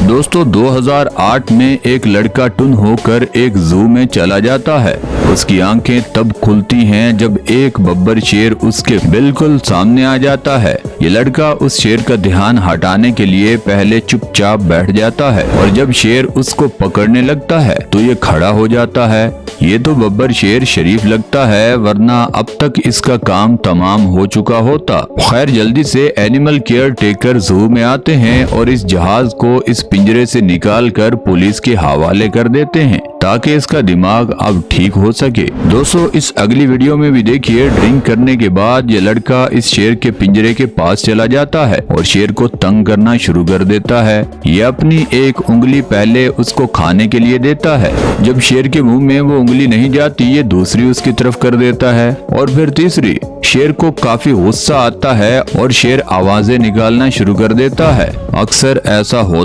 दोस्तों 2008 में एक लड़का टुन होकर एक जू में चला जाता है। उसकी आंखें तब खुलती हैं जब एक बब्बर शेर उसके बिल्कुल सामने आ जाता है। ये लड़का उस शेर का ध्यान हटाने के लिए पहले चुपचाप बैठ जाता है और जब शेर उसको पकड़ने लगता है तो ये खड़ा हो जाता है। ये तो बब्बर शेर शरीफ लगता है, वरना अब तक इसका काम तमाम हो चुका होता। खैर जल्दी से एनिमल केयर टेकर जू में आते हैं और इस जहाज को इस पिंजरे से निकाल कर पुलिस के हवाले कर देते हैं ताकि इसका दिमाग अब ठीक हो सके। दोस्तों इस अगली वीडियो में भी देखिए, ड्रिंक करने के बाद ये लड़का इस शेर के पिंजरे के पास चला जाता है और शेर को तंग करना शुरू कर देता है। ये अपनी एक उंगली पहले उसको खाने के लिए देता है। जब शेर के मुंह में वो उंगली नहीं जाती, ये दूसरी उसकी तरफ कर देता है और फिर तीसरी। शेर को काफी गुस्सा आता है और शेर आवाजें निकालना शुरू कर देता है। अक्सर ऐसा होता